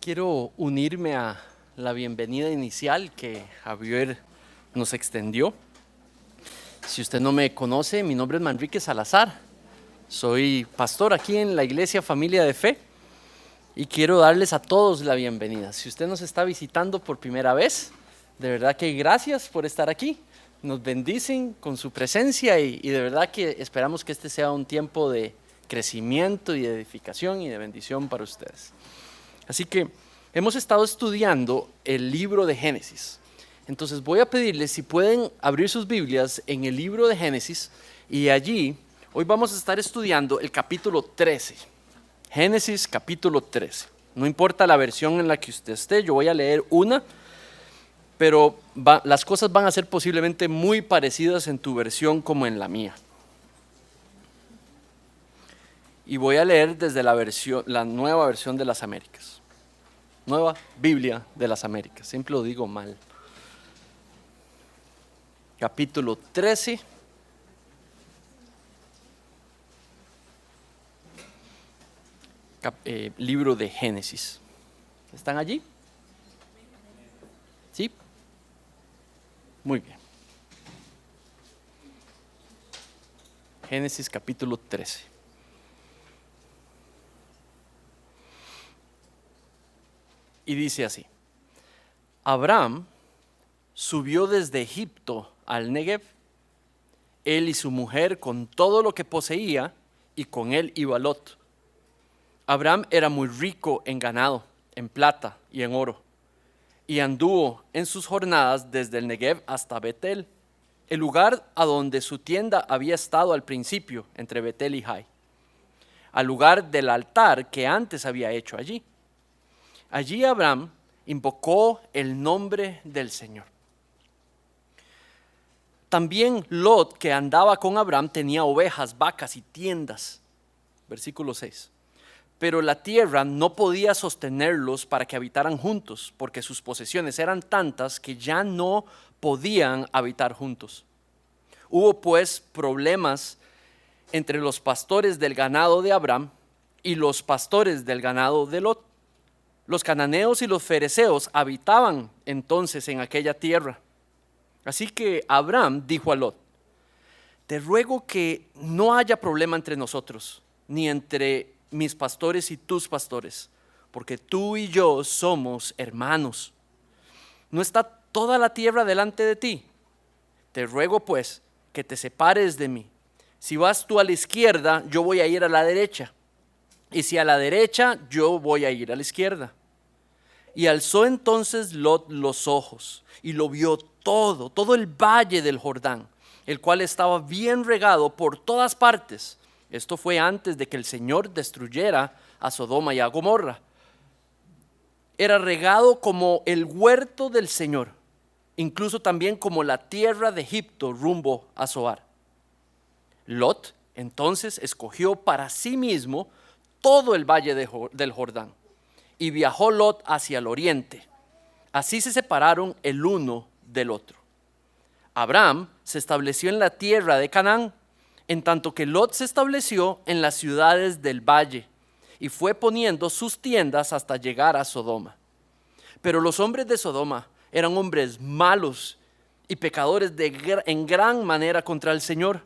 Quiero unirme a la bienvenida inicial que Javier nos extendió. Si usted no me conoce, mi nombre es Manrique Salazar. Soy pastor aquí en la Iglesia Familia de Fe y quiero darles a todos la bienvenida. Si usted nos está visitando por primera vez, de verdad que gracias por estar aquí. Nos bendicen con su presencia y de verdad que esperamos que este sea un tiempo de crecimiento y de edificación y de bendición para ustedes. Así que hemos estado estudiando el libro de Génesis. Entonces voy a pedirles si pueden abrir sus Biblias en el libro de Génesis y allí hoy vamos a estar estudiando el capítulo 13. Génesis capítulo 13. No importa la versión en la que usted esté, yo voy a leer una, pero las cosas van a ser posiblemente muy parecidas en tu versión como en la mía. Y voy a leer desde la nueva versión de las Américas. Nueva Biblia de las Américas, siempre lo digo mal. Capítulo 13. Libro de Génesis. ¿Están allí? ¿Sí? Muy bien. Génesis capítulo 13. Y dice así: Abraham subió desde Egipto al Negev, él y su mujer con todo lo que poseía, y con él iba Lot. Abraham era muy rico en ganado, en plata y en oro, y anduvo en sus jornadas desde el Negev hasta Betel, el lugar a donde su tienda había estado al principio, entre Betel y Jai, al lugar del altar que antes había hecho allí. Allí Abraham invocó el nombre del Señor. También Lot, que andaba con Abraham, tenía ovejas, vacas y tiendas. Versículo 6. Pero la tierra no podía sostenerlos para que habitaran juntos, porque sus posesiones eran tantas que ya no podían habitar juntos. Hubo pues problemas entre los pastores del ganado de Abraham y los pastores del ganado de Lot. Los cananeos y los fereceos habitaban entonces en aquella tierra. Así que Abraham dijo a Lot: te ruego que no haya problema entre nosotros, ni entre mis pastores y tus pastores, porque tú y yo somos hermanos. ¿No está toda la tierra delante de ti? Te ruego pues que te separes de mí. Si vas tú a la izquierda, yo voy a ir a la derecha. Y si a la derecha, yo voy a ir a la izquierda. Y alzó entonces Lot los ojos y lo vio todo el valle del Jordán, el cual estaba bien regado por todas partes. Esto fue antes de que el Señor destruyera a Sodoma y a Gomorra. Era regado como el huerto del Señor, incluso también como la tierra de Egipto rumbo a Zoar. Lot entonces escogió para sí mismo todo el valle del Jordán y viajó Lot hacia el oriente. Así se separaron el uno del otro. Abraham se estableció en la tierra de Canaán, en tanto que Lot se estableció en las ciudades del valle y fue poniendo sus tiendas hasta llegar a Sodoma. Pero los hombres de Sodoma eran hombres malos y pecadores en gran manera contra el Señor.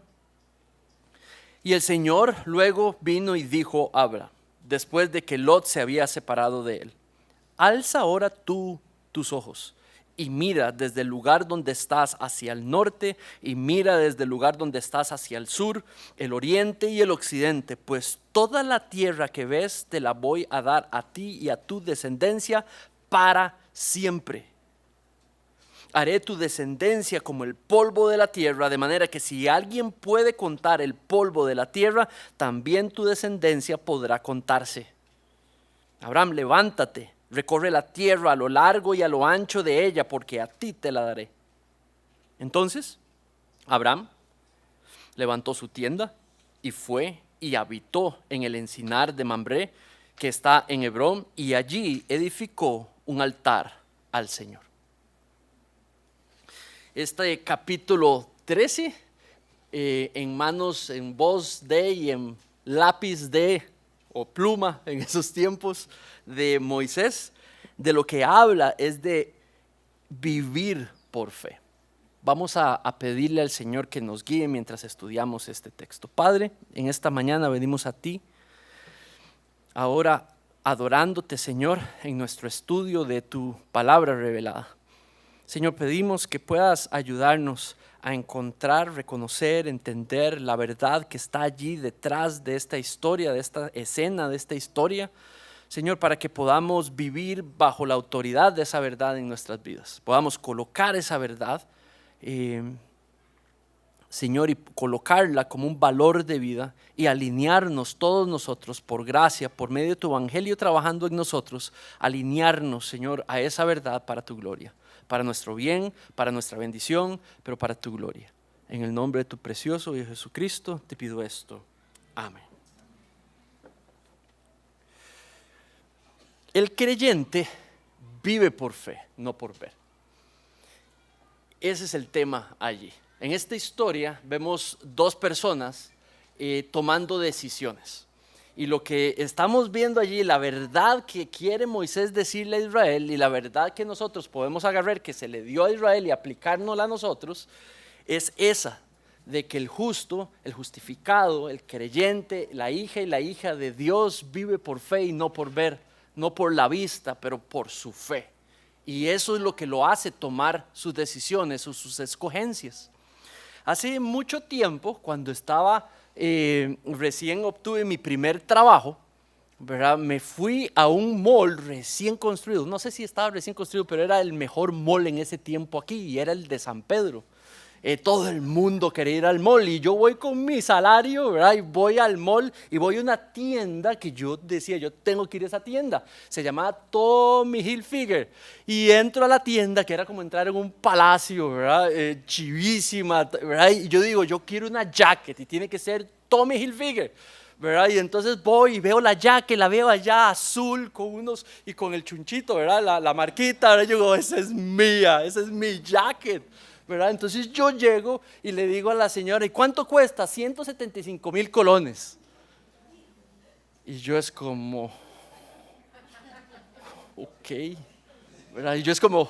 Y el Señor luego vino y dijo a Abraham, después de que Lot se había separado de él: alza ahora tú tus ojos y mira desde el lugar donde estás hacia el norte, y mira desde el lugar donde estás hacia el sur, el oriente y el occidente, pues toda la tierra que ves te la voy a dar a ti y a tu descendencia para siempre. Haré tu descendencia como el polvo de la tierra, de manera que si alguien puede contar el polvo de la tierra, también tu descendencia podrá contarse. Abraham, levántate, recorre la tierra a lo largo y a lo ancho de ella, porque a ti te la daré. Entonces Abraham levantó su tienda y fue y habitó en el encinar de Mambré, que está en Hebrón, y allí edificó un altar al Señor. Este capítulo 13, en voz de y en lápiz de o pluma en esos tiempos de Moisés, de lo que habla es de vivir por fe. Vamos a pedirle al Señor que nos guíe mientras estudiamos este texto. Padre, en esta mañana venimos a ti, ahora adorándote, Señor, en nuestro estudio de tu palabra revelada. Señor, pedimos que puedas ayudarnos a encontrar, reconocer, entender la verdad que está allí detrás de esta historia, de esta escena, de esta historia. Señor, para que podamos vivir bajo la autoridad de esa verdad en nuestras vidas. Podamos colocar esa verdad, Señor, y colocarla como un valor de vida y alinearnos todos nosotros por gracia, por medio de tu evangelio trabajando en nosotros, alinearnos, Señor, a esa verdad para tu gloria, para nuestro bien, para nuestra bendición, pero para tu gloria. En el nombre de tu precioso Hijo Jesucristo te pido esto. Amén. El creyente vive por fe, no por ver. Ese es el tema allí. En esta historia vemos dos personas tomando decisiones. Y lo que estamos viendo allí, la verdad que quiere Moisés decirle a Israel y la verdad que nosotros podemos agarrar que se le dio a Israel y aplicárnosla a nosotros, es esa, de que el justo, el justificado, el creyente, la hija de Dios vive por fe y no por ver. No por la vista, pero por su fe. Y eso es lo que lo hace tomar sus decisiones o sus escogencias. Hace mucho tiempo, cuando estaba, recién obtuve mi primer trabajo, ¿verdad? Me fui a un mall recién construido. No sé si estaba recién construido, pero era el mejor mall en ese tiempo aquí y era el de San Pedro. Todo el mundo quería ir al mall y yo voy con mi salario, ¿verdad? Y voy al mall y voy a una tienda que yo decía, yo tengo que ir a esa tienda. Se llamaba Tommy Hilfiger y entro a la tienda que era como entrar en un palacio, ¿verdad? Chivísima, ¿verdad? Y yo digo, yo quiero una jacket y tiene que ser Tommy Hilfiger, ¿verdad? Y entonces voy y veo la jacket, la veo allá azul con unos y con el chunchito, ¿verdad? La marquita, ¿verdad? Yo digo, esa es mía, esa es mi jacket, ¿verdad? Entonces yo llego y le digo a la señora, ¿y cuánto cuesta? 175,000 colones. Y yo es como, ok, ¿verdad? Y yo es como,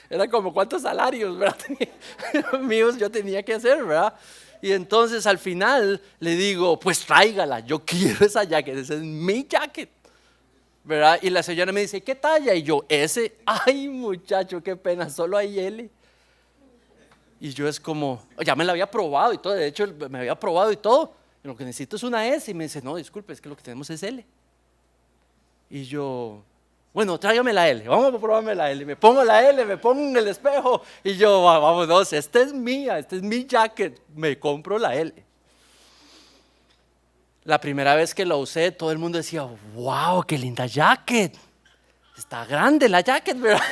era como cuántos salarios, ¿verdad? Míos yo tenía que hacer, ¿verdad? Y entonces al final le digo, pues tráigala, yo quiero esa jacket, esa es mi jacket, ¿verdad? Y la señora me dice, ¿qué talla? Y yo, S. Ay, muchacho, qué pena, solo hay L. Y yo es como, ya me la había probado y todo, de hecho me había probado y todo, y lo que necesito es una S. Y me dice, no, disculpe, es que lo que tenemos es L. Y yo, bueno, tráigame la L, vamos a probarme la L. Me pongo la L, me pongo en el espejo y yo, vámonos, esta es mía, esta es mi jacket, me compro la L. La primera vez que la usé, todo el mundo decía, wow, qué linda jacket. Está grande la jacket, ¿verdad?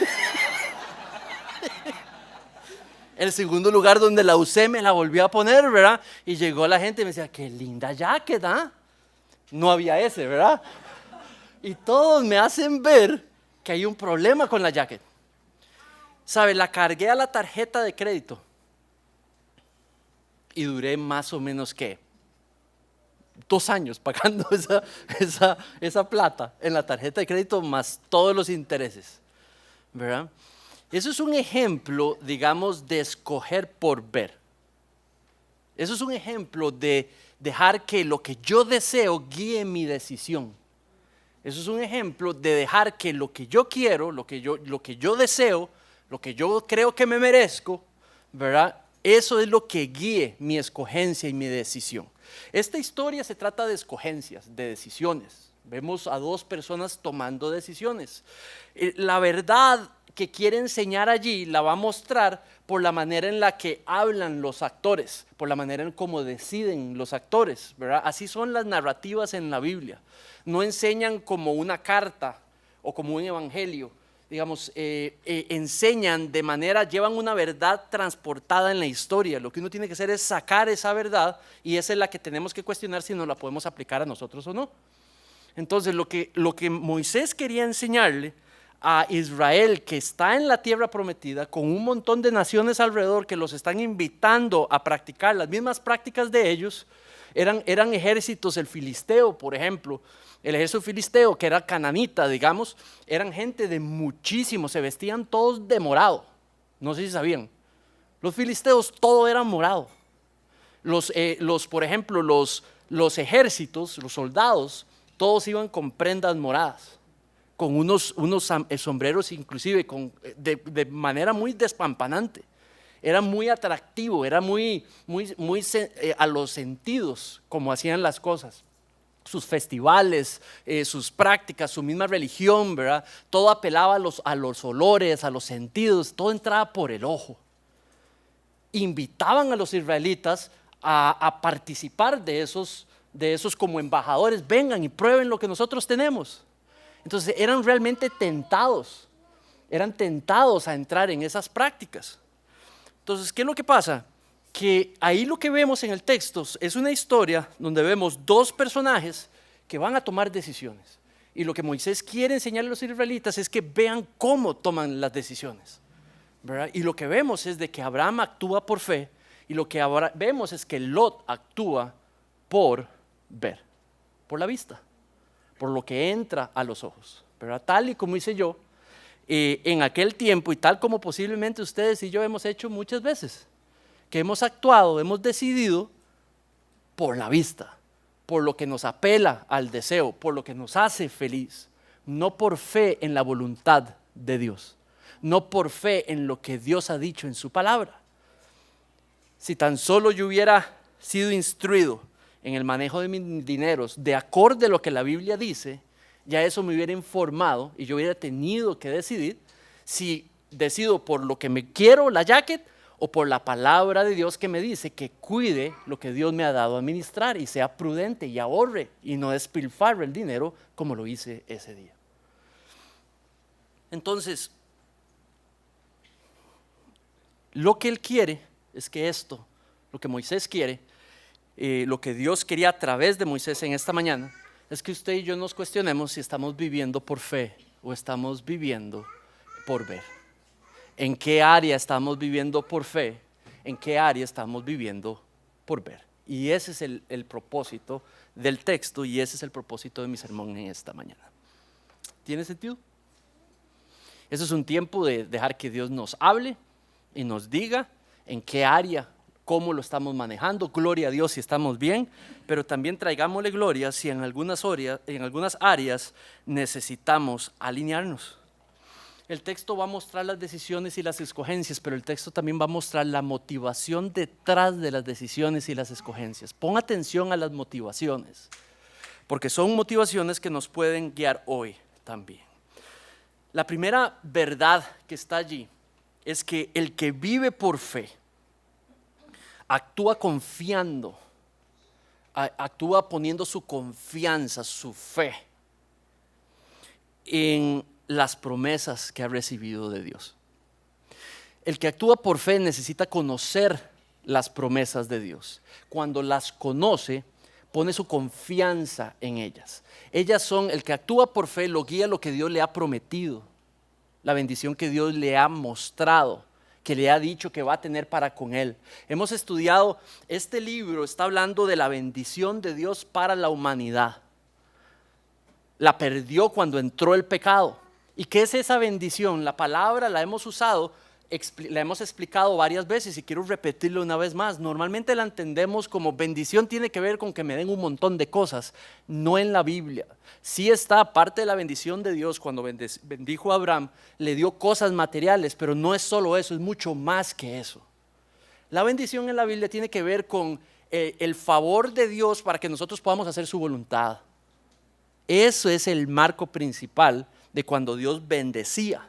El segundo lugar donde la usé, me la volví a poner, ¿verdad? Y llegó la gente y me decía, qué linda jacket, ¿ah? No había ese, ¿verdad? Y todos me hacen ver que hay un problema con la jacket. ¿Sabe? La cargué a la tarjeta de crédito y duré más o menos, ¿qué? 2 años pagando esa plata en la tarjeta de crédito más todos los intereses, ¿verdad? Eso es un ejemplo, digamos, de escoger por ver. Eso es un ejemplo de dejar que lo que yo deseo guíe mi decisión. Eso es un ejemplo de dejar que lo que yo quiero, lo que yo deseo, lo que yo creo que me merezco, ¿verdad? Eso es lo que guíe mi escogencia y mi decisión. Esta historia se trata de escogencias, de decisiones. Vemos a dos personas tomando decisiones. La verdad que quiere enseñar allí la va a mostrar por la manera en la que hablan los actores, por la manera en cómo deciden los actores, ¿verdad? Así son las narrativas en la Biblia. No enseñan como una carta o como un evangelio, digamos, enseñan de manera, llevan una verdad transportada en la historia. Lo que uno tiene que hacer es sacar esa verdad y esa es la que tenemos que cuestionar si nos la podemos aplicar a nosotros o no. Entonces lo que Moisés quería enseñarle a Israel, que está en la tierra prometida con un montón de naciones alrededor que los están invitando a practicar las mismas prácticas de ellos, eran ejércitos, el filisteo, por ejemplo, el ejército filisteo, que era cananita, digamos, eran gente de muchísimo, se vestían todos de morado. No sé si sabían. Los filisteos, todo era morado. Por ejemplo, los ejércitos, los soldados, todos iban con prendas moradas, con unos sombreros inclusive de manera muy despampanante. Era muy atractivo, era muy a los sentidos como hacían las cosas. Sus festivales, sus prácticas, su misma religión, ¿verdad? Todo apelaba a los olores, a los sentidos, todo entraba por el ojo. Invitaban a los israelitas a participar de esos como embajadores. Vengan y prueben lo que nosotros tenemos. Entonces eran realmente tentados a entrar en esas prácticas. Entonces, ¿qué es lo que pasa? Que ahí lo que vemos en el texto es una historia donde vemos dos personajes que van a tomar decisiones. Y lo que Moisés quiere enseñarle a los israelitas es que vean cómo toman las decisiones, ¿verdad? Y lo que vemos es de que Abraham actúa por fe, y lo que vemos es que Lot actúa por ver, por la vista, por lo que entra a los ojos, ¿verdad? Tal y como hice yo en aquel tiempo, y tal como posiblemente ustedes y yo hemos hecho muchas veces, que hemos actuado, hemos decidido por la vista, por lo que nos apela al deseo, por lo que nos hace feliz, no por fe en la voluntad de Dios, no por fe en lo que Dios ha dicho en su palabra. Si tan solo yo hubiera sido instruido en el manejo de mis dineros de acuerdo a lo que la Biblia dice, ya eso me hubiera informado y yo hubiera tenido que decidir si decido por lo que me quiero, la jacket, o por la palabra de Dios que me dice que cuide lo que Dios me ha dado a administrar y sea prudente y ahorre y no despilfarre el dinero como lo hice ese día. Entonces, lo que Él quiere es que esto, lo que Moisés quiere, lo que Dios quería a través de Moisés en esta mañana, es que usted y yo nos cuestionemos si estamos viviendo por fe o estamos viviendo por ver. ¿En qué área estamos viviendo por fe? ¿En qué área estamos viviendo por ver? Y ese es el propósito del texto, y ese es el propósito de mi sermón en esta mañana. ¿Tiene sentido? Eso es un tiempo de dejar que Dios nos hable y nos diga en qué área, cómo lo estamos manejando. Gloria a Dios si estamos bien, pero también traigámosle gloria si en algunas áreas necesitamos alinearnos. El texto va a mostrar las decisiones y las escogencias, pero el texto también va a mostrar la motivación detrás de las decisiones y las escogencias. Pon atención a las motivaciones, porque son motivaciones que nos pueden guiar hoy también. La primera verdad que está allí es que el que vive por fe actúa confiando, actúa poniendo su confianza, su fe en las promesas que ha recibido de Dios. El que actúa por fe necesita conocer las promesas de Dios. Cuando las conoce, pone su confianza en ellas. Ellas son, el que actúa por fe lo guía lo que Dios le ha prometido, la bendición que Dios le ha mostrado, que le ha dicho que va a tener para con él. Hemos estudiado, este libro está hablando de la bendición de Dios para la humanidad. La perdió cuando entró el pecado. ¿Y qué es esa bendición? La palabra la hemos usado, la hemos explicado varias veces y quiero repetirlo una vez más. Normalmente la entendemos como bendición tiene que ver con que me den un montón de cosas, no en la Biblia. Sí está parte de la bendición de Dios cuando bendijo a Abraham, le dio cosas materiales, pero no es solo eso, es mucho más que eso. La bendición en la Biblia tiene que ver con el favor de Dios para que nosotros podamos hacer su voluntad. Eso es el marco principal de cuando Dios bendecía,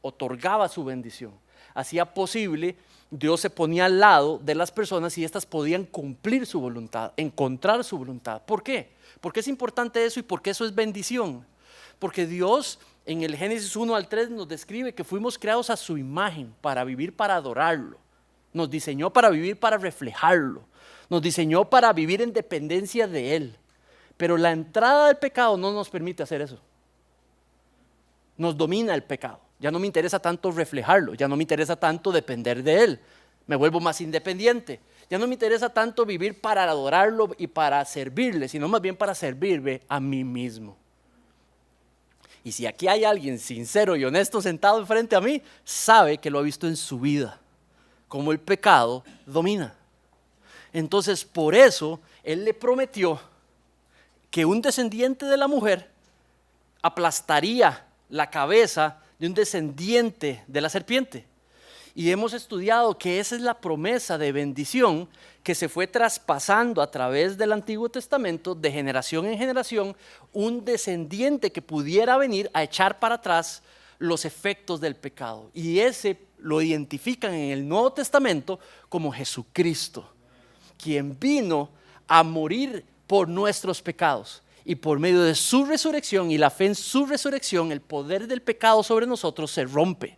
otorgaba su bendición. Hacía posible, Dios se ponía al lado de las personas y éstas podían cumplir su voluntad, encontrar su voluntad. ¿Por qué? ¿Por qué es importante eso y por qué eso es bendición? Porque Dios en el Génesis 1 al 3 nos describe que fuimos creados a su imagen para vivir, para adorarlo. Nos diseñó para vivir, para reflejarlo. Nos diseñó para vivir en dependencia de Él. Pero la entrada del pecado no nos permite hacer eso. Nos domina el pecado. Ya no me interesa tanto reflejarlo, ya no me interesa tanto depender de Él. Me vuelvo más independiente. Ya no me interesa tanto vivir para adorarlo y para servirle, sino más bien para servirme a mí mismo. Y si aquí hay alguien sincero y honesto sentado enfrente a mí, sabe que lo ha visto en su vida, cómo el pecado domina. Entonces, por eso, Él le prometió que un descendiente de la mujer aplastaría la cabeza de un descendiente de la serpiente. Y hemos estudiado que esa es la promesa de bendición que se fue traspasando a través del Antiguo Testamento de generación en generación, un descendiente que pudiera venir a echar para atrás los efectos del pecado. Y ese lo identifican en el Nuevo Testamento como Jesucristo, quien vino a morir por nuestros pecados. Y por medio de su resurrección y la fe en su resurrección, el poder del pecado sobre nosotros se rompe.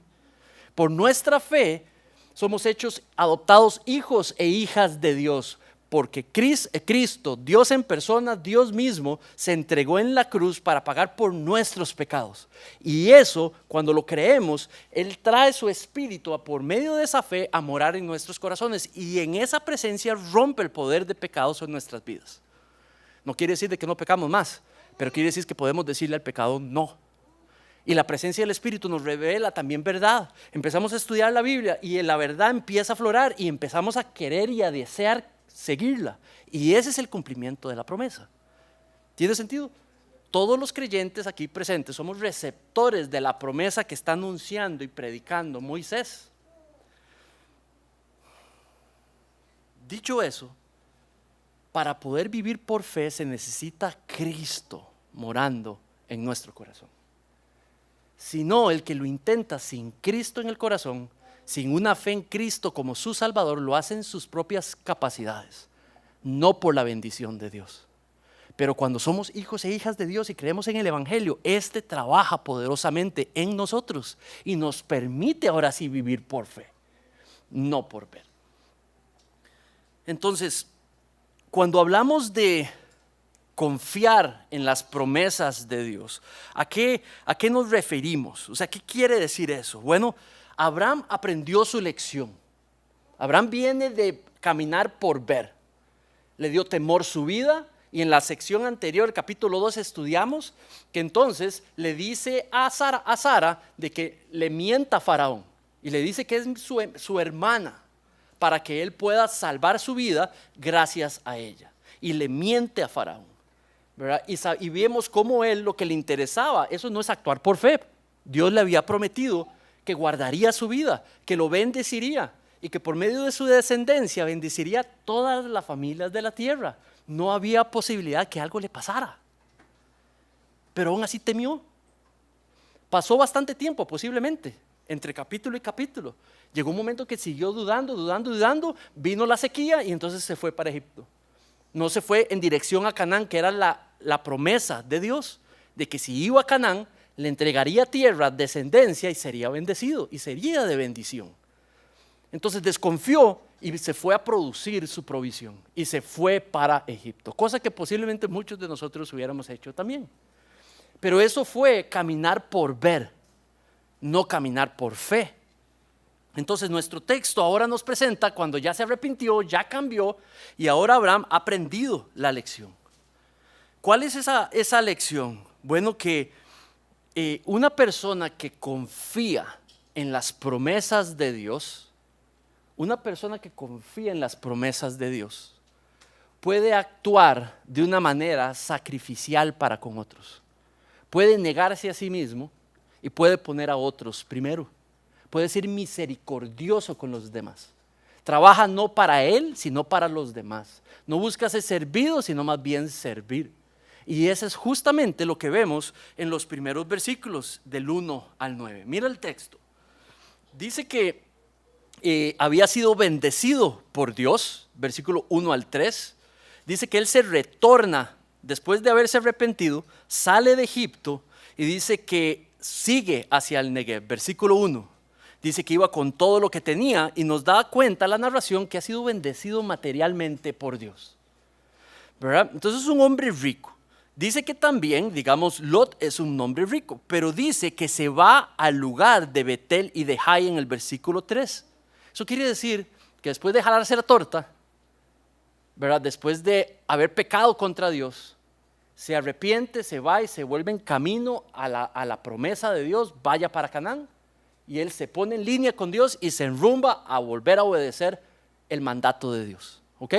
Por nuestra fe somos hechos adoptados hijos e hijas de Dios, porque Cristo, Dios en persona, Dios mismo, se entregó en la cruz para pagar por nuestros pecados. Y eso, cuando lo creemos, Él trae su espíritu por medio de esa fe a morar en nuestros corazones, y en esa presencia rompe el poder de pecado sobre nuestras vidas. No quiere decir de que no pecamos más, pero quiere decir que podemos decirle al pecado no. Y la presencia del Espíritu nos revela también verdad. Empezamos a estudiar la Biblia y la verdad empieza a aflorar y empezamos a querer y a desear seguirla. Y ese es el cumplimiento de la promesa. ¿Tiene sentido? Todos los creyentes aquí presentes somos receptores de la promesa que está anunciando y predicando Moisés. Dicho eso, para poder vivir por fe se necesita Cristo morando en nuestro corazón. Si no, el que lo intenta sin Cristo en el corazón, sin una fe en Cristo como su Salvador, lo hace en sus propias capacidades, no por la bendición de Dios. Pero cuando somos hijos e hijas de Dios y creemos en el Evangelio, este trabaja poderosamente en nosotros y nos permite ahora sí vivir por fe, no por ver. Entonces, cuando hablamos de confiar en las promesas de Dios, ¿a qué nos referimos? O sea, ¿qué quiere decir eso? Bueno, Abraham aprendió su lección. Abraham viene de caminar por ver. Le dio temor su vida, y en la sección anterior, capítulo 2, estudiamos que entonces le dice a Sara de que le mienta a Faraón y le dice que es su hermana para que él pueda salvar su vida gracias a ella. Y le miente a Faraón, ¿verdad? Y vemos cómo él lo que le interesaba, eso no es actuar por fe. Dios le había prometido que guardaría su vida, que lo bendeciría y que por medio de su descendencia bendeciría todas las familias de la tierra. No había posibilidad que algo le pasara, pero aún así temió. Pasó bastante tiempo posiblemente entre capítulo y capítulo. Llegó un momento que siguió dudando, vino la sequía y entonces se fue para Egipto. No se fue en dirección a Canaán, que era la promesa de Dios, de que si iba a Canaán, le entregaría tierra, descendencia, y sería bendecido, y sería de bendición. Entonces desconfió y se fue a producir su provisión, y se fue para Egipto, cosa que posiblemente muchos de nosotros hubiéramos hecho también. Pero eso fue caminar por ver, no caminar por fe. Entonces nuestro texto ahora nos presenta cuando ya se arrepintió, ya cambió y ahora Abraham ha aprendido la lección. ¿Cuál es esa lección? Bueno, que una persona que confía en las promesas de Dios, puede actuar de una manera sacrificial para con otros. Puede negarse a sí mismo y puede poner a otros primero. Puede ser misericordioso con los demás. Trabaja no para él, sino para los demás. No busca ser servido, sino más bien servir. Y eso es justamente lo que vemos en los primeros versículos del 1 al 9. Mira el texto. Dice que había sido bendecido por Dios, versículo 1 al 3. Dice que él se retorna después de haberse arrepentido, sale de Egipto y dice que sigue hacia el Negev, versículo 1. Dice que iba con todo lo que tenía y nos da cuenta la narración que ha sido bendecido materialmente por Dios, ¿verdad? Entonces es un hombre rico. Dice que también, digamos, Lot es un hombre rico, pero dice que se va al lugar de Betel y de Jai en el versículo 3. Eso quiere decir que después de jalarse la torta, ¿verdad? Después de haber pecado contra Dios, se arrepiente, se va y se vuelve en camino a la promesa de Dios, vaya para Canaán. Y él se pone en línea con Dios y se enrumba a volver a obedecer el mandato de Dios. ¿Ok?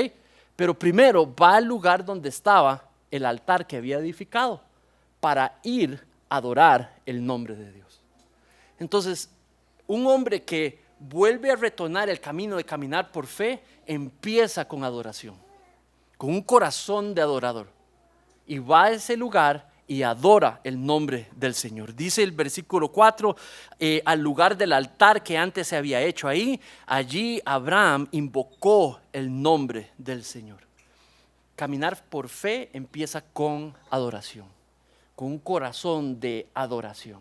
Pero primero va al lugar donde estaba el altar que había edificado para ir a adorar el nombre de Dios. Entonces, un hombre que vuelve a retornar el camino de caminar por fe, empieza con adoración, con un corazón de adorador. Y va a ese lugar y adora el nombre del Señor. Dice el versículo 4, al lugar del altar que antes se había hecho ahí, allí Abraham invocó el nombre del Señor. Caminar por fe empieza con adoración, con un corazón de adoración.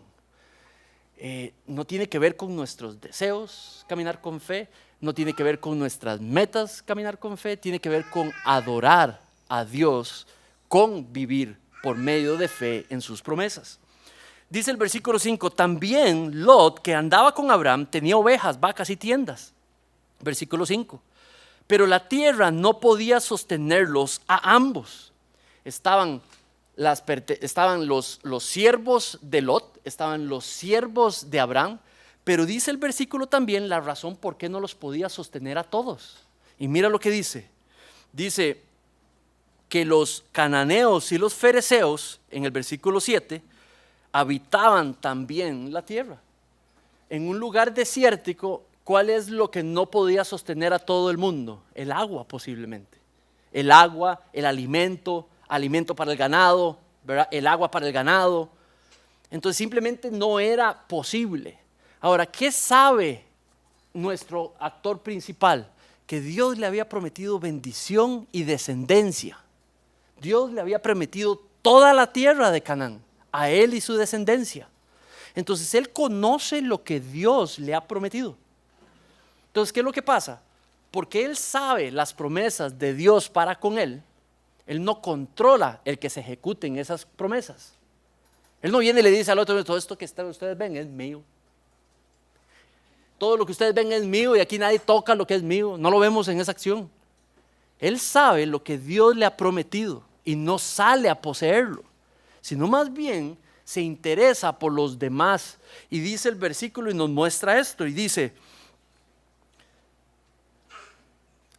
No tiene que ver con nuestros deseos caminar con fe, no tiene que ver con nuestras metas caminar con fe, tiene que ver con adorar a Dios, con vivir por medio de fe en sus promesas. Dice el versículo 5, también Lot, que andaba con Abraham, tenía ovejas, vacas y tiendas. Versículo 5, pero la tierra no podía sostenerlos a ambos. Estaban los siervos de Lot, estaban los siervos de Abraham, pero dice el versículo también la razón por qué no los podía sostener a todos. Y mira lo que dice. Dice que los cananeos y los fereceos, en el versículo 7, habitaban también la tierra. En un lugar desértico, ¿cuál es lo que no podía sostener a todo el mundo? El agua, posiblemente. El agua, el alimento para el ganado, ¿verdad? El agua para el ganado. Entonces simplemente no era posible. Ahora, ¿qué sabe nuestro actor principal? Que Dios le había prometido bendición y descendencia. Dios le había prometido toda la tierra de Canaán a él y su descendencia. Entonces él conoce lo que Dios le ha prometido. Entonces, ¿qué es lo que pasa? Porque él sabe las promesas de Dios para con él, él no controla el que se ejecuten esas promesas. Él no viene y le dice al otro, todo esto que ustedes ven es mío. Todo lo que ustedes ven es mío y aquí nadie toca lo que es mío. No lo vemos en esa acción. Él sabe lo que Dios le ha prometido y no sale a poseerlo, sino más bien se interesa por los demás. Y dice el versículo y nos muestra esto y dice,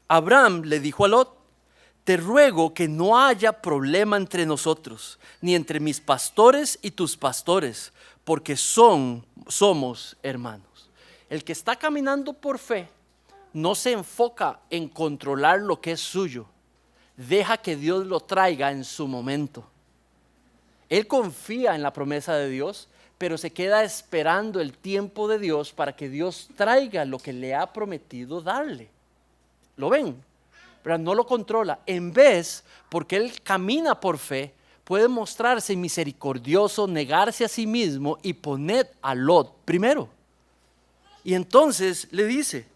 Abraham le dijo a Lot, te ruego que no haya problema entre nosotros, ni entre mis pastores y tus pastores, porque somos hermanos. El que está caminando por fe no se enfoca en controlar lo que es suyo. Deja que Dios lo traiga en su momento. Él confía en la promesa de Dios, pero se queda esperando el tiempo de Dios para que Dios traiga lo que le ha prometido darle. ¿Lo ven? Pero no lo controla. En vez, porque él camina por fe, puede mostrarse misericordioso, negarse a sí mismo y poner a Lot primero. Y entonces le dice,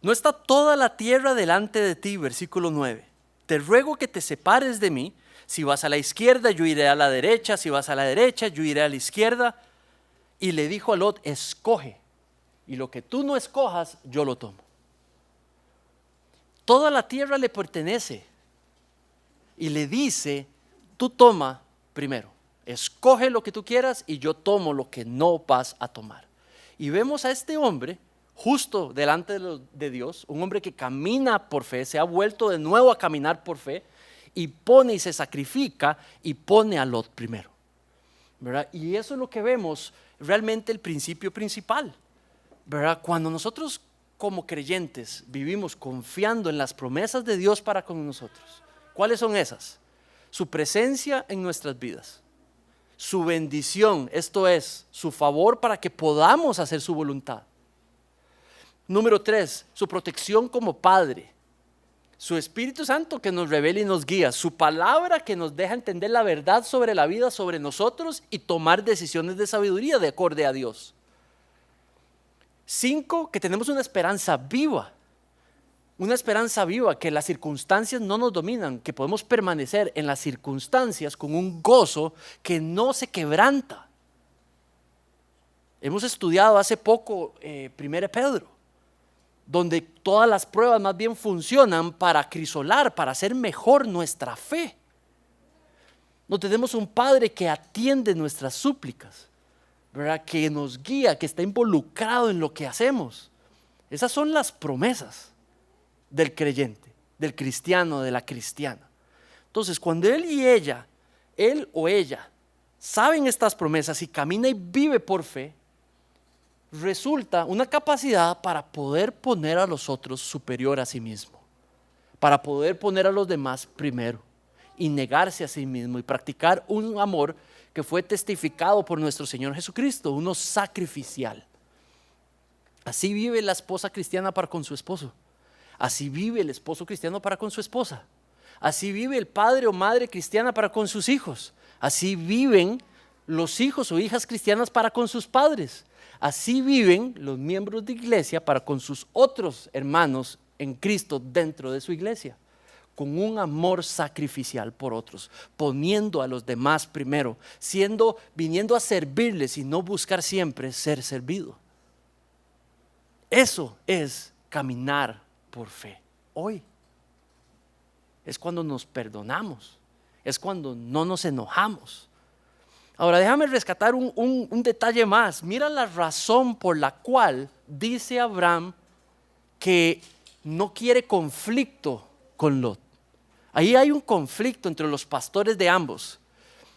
no está toda la tierra delante de ti, versículo 9. Te ruego que te separes de mí. Si vas a la izquierda, yo iré a la derecha. Si vas a la derecha, yo iré a la izquierda. Y le dijo a Lot, escoge. Y lo que tú no escojas, yo lo tomo. Toda la tierra le pertenece. Y le dice, tú toma primero. Escoge lo que tú quieras y yo tomo lo que no vas a tomar. Y vemos a este hombre justo delante de Dios, un hombre que camina por fe, se ha vuelto de nuevo a caminar por fe y pone y se sacrifica y pone a Lot primero, ¿verdad? Y eso es lo que vemos realmente el principio principal, ¿verdad? Cuando nosotros como creyentes vivimos confiando en las promesas de Dios para con nosotros, ¿cuáles son esas? Su presencia en nuestras vidas, su bendición, esto es, su favor para que podamos hacer su voluntad. Número 3, su protección como Padre, su Espíritu Santo que nos revela y nos guía, su palabra que nos deja entender la verdad sobre la vida, sobre nosotros y tomar decisiones de sabiduría de acorde a Dios. 5, que tenemos una esperanza viva, que las circunstancias no nos dominan, que podemos permanecer en las circunstancias con un gozo que no se quebranta. Hemos estudiado hace poco 1 Pedro. donde todas las pruebas más bien funcionan para acrisolar, para hacer mejor nuestra fe. No tenemos un Padre que atiende nuestras súplicas, ¿verdad? Que nos guía, que está involucrado en lo que hacemos. Esas son las promesas del creyente, del cristiano, de la cristiana. Entonces, cuando él o ella, saben estas promesas y camina y vive por fe, resulta una capacidad para poder poner a los otros superior a sí mismo, para poder poner a los demás primero y negarse a sí mismo y practicar un amor que fue testificado por nuestro Señor Jesucristo, uno sacrificial. Así vive la esposa cristiana para con su esposo. Así vive el esposo cristiano para con su esposa. Así vive el padre o madre cristiana para con sus hijos. Así viven los hijos o hijas cristianas para con sus padres. Así viven los miembros de iglesia para con sus otros hermanos en Cristo dentro de su iglesia, con un amor sacrificial por otros, poniendo a los demás primero, viniendo a servirles y no buscar siempre ser servido. Eso es caminar por fe. Hoy es cuando nos perdonamos, es cuando no nos enojamos. Ahora déjame rescatar un detalle más. Mira la razón por la cual dice Abraham que no quiere conflicto con Lot. Ahí hay un conflicto entre los pastores de ambos.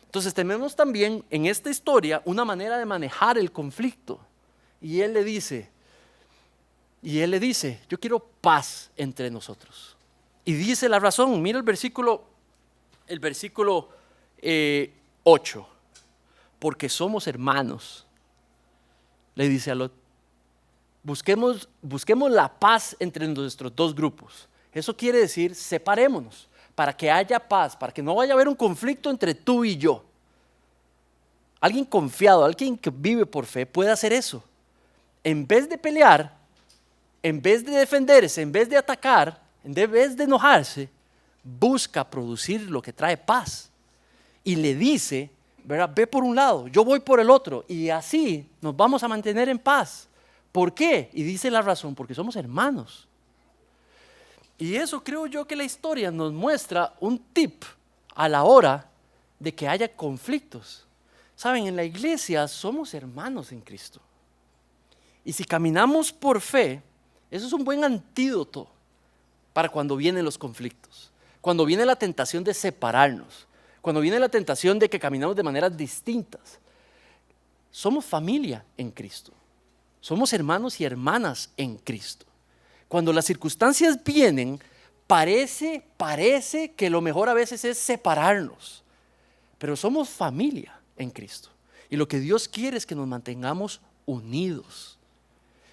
Entonces tenemos también en esta historia una manera de manejar el conflicto. Y él le dice, yo quiero paz entre nosotros. Y dice la razón, mira el versículo 8. Porque somos hermanos, le dice a Lot. Busquemos la paz entre nuestros dos grupos. Eso quiere decir, separémonos para que haya paz, para que no vaya a haber un conflicto entre tú y yo. Alguien confiado, alguien que vive por fe puede hacer eso. En vez de pelear, en vez de defenderse, en vez de atacar, en vez de enojarse, busca producir lo que trae paz. Y le dice, ¿verdad? Ve por un lado, yo voy por el otro, y así nos vamos a mantener en paz. ¿Por qué? Y dice la razón, porque somos hermanos. Y eso creo yo que la historia nos muestra un tip a la hora de que haya conflictos. Saben, en la iglesia somos hermanos en Cristo. Y si caminamos por fe, eso es un buen antídoto para cuando vienen los conflictos, cuando viene la tentación de separarnos, cuando viene la tentación de que caminamos de maneras distintas. Somos familia en Cristo. Somos hermanos y hermanas en Cristo. Cuando las circunstancias vienen, parece que lo mejor a veces es separarnos. Pero somos familia en Cristo. Y lo que Dios quiere es que nos mantengamos unidos.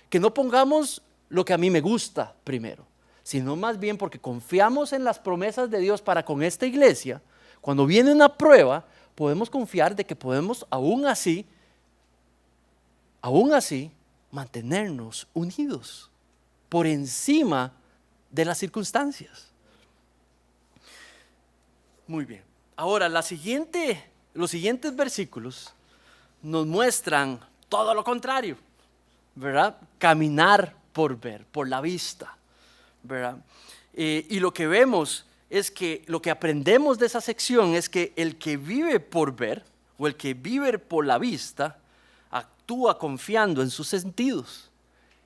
Que no pongamos lo que a mí me gusta primero, sino más bien porque confiamos en las promesas de Dios para con esta iglesia. Cuando viene una prueba, podemos confiar de que podemos aún así, mantenernos unidos por encima de las circunstancias. Muy bien. Ahora, los siguientes versículos nos muestran todo lo contrario, ¿verdad? Caminar por ver, por la vista, ¿verdad? Y lo que vemos es que lo que aprendemos de esa sección es que el que vive por ver o el que vive por la vista actúa confiando en sus sentidos.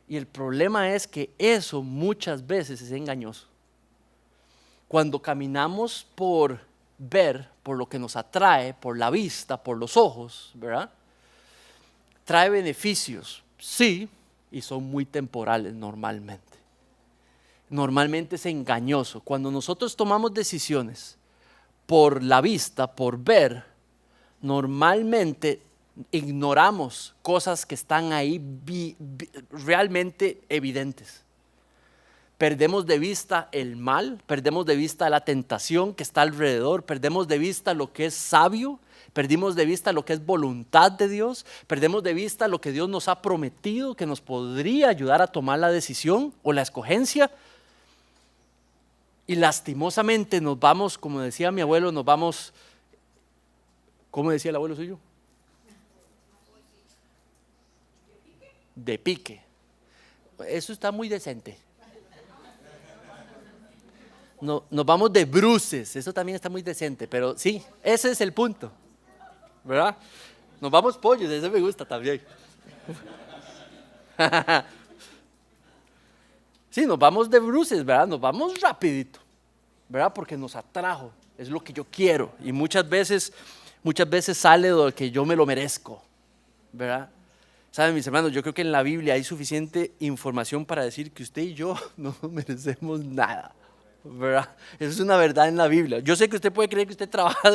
Y el problema es que eso muchas veces es engañoso. Cuando caminamos por ver, por lo que nos atrae, por la vista, por los ojos, ¿verdad? Trae beneficios, sí, y son muy temporales normalmente. Normalmente es engañoso. Cuando nosotros tomamos decisiones por la vista, por ver, normalmente ignoramos cosas que están ahí realmente evidentes. Perdemos de vista el mal, perdemos de vista la tentación que está alrededor, perdemos de vista lo que es sabio, perdimos de vista lo que es voluntad de Dios, perdemos de vista lo que Dios nos ha prometido que nos podría ayudar a tomar la decisión o la escogencia. Y lastimosamente nos vamos, como decía mi abuelo, ¿cómo decía el abuelo suyo? De pique. Eso está muy decente. No, nos vamos de bruces, eso también está muy decente, pero sí, ese es el punto, ¿verdad? Nos vamos pollos, eso me gusta también. Sí, nos vamos de bruces, ¿verdad? Nos vamos rapidito, ¿verdad? Porque nos atrajo, es lo que yo quiero y muchas veces sale de lo que yo me lo merezco, ¿verdad? Saben, mis hermanos, yo creo que en la Biblia hay suficiente información para decir que usted y yo no merecemos nada, ¿verdad? Eso es una verdad en la Biblia. Yo sé que usted puede creer que usted trabaja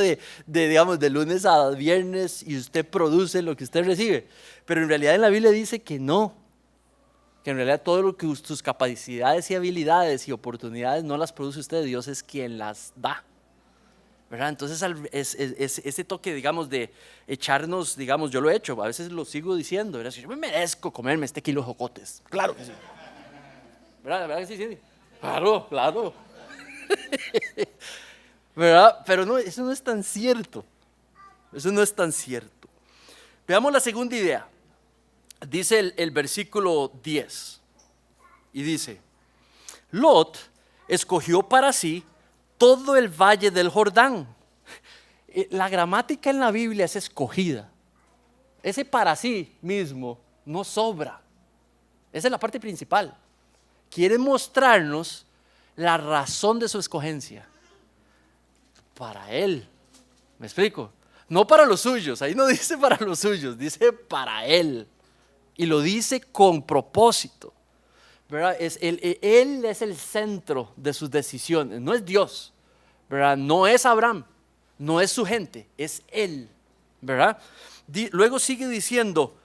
digamos, de lunes a viernes y usted produce lo que usted recibe, pero en realidad en la Biblia dice que no, que en realidad todo lo que sus capacidades y habilidades y oportunidades no las produce usted, Dios es quien las da, ¿verdad? Entonces ese toque, digamos, de echarnos, digamos, yo lo he hecho, a veces lo sigo diciendo, ¿verdad? Yo me merezco comerme este kilo de jocotes, claro que sí, ¿verdad que sí? Sí. Claro, claro. ¿Verdad? Pero no, eso no es tan cierto, eso no es tan cierto. Veamos la segunda idea. Dice el versículo 10 y dice: Lot escogió para sí todo el valle del Jordán. La gramática en la Biblia es escogida. Ese para sí mismo no sobra. Esa es la parte principal. Quiere mostrarnos la razón de su escogencia. Para él. ¿Me explico? No para los suyos. Ahí no dice para los suyos, dice para él. Y lo dice con propósito, ¿verdad? Él es el centro de sus decisiones, no es Dios, ¿verdad? No es Abraham, no es su gente, es él, ¿verdad? Luego sigue diciendo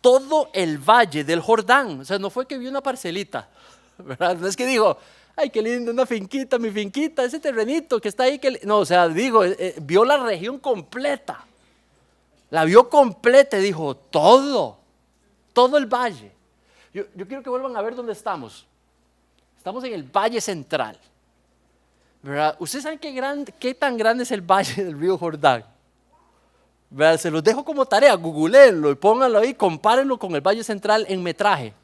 todo el valle del Jordán. O sea, no fue que vio una parcelita, ¿verdad? No es que dijo, ay, qué lindo, una finquita, mi finquita, ese terrenito que está ahí. No, o sea, digo, vio la región completa, la vio completa y dijo todo el valle. Yo quiero que vuelvan a ver dónde estamos. Estamos en el Valle Central, ¿verdad? ¿Ustedes saben qué tan grande es el valle del río Jordán? ¿Verdad? Se los dejo como tarea, googleenlo y pónganlo ahí, compárenlo con el Valle Central en metraje.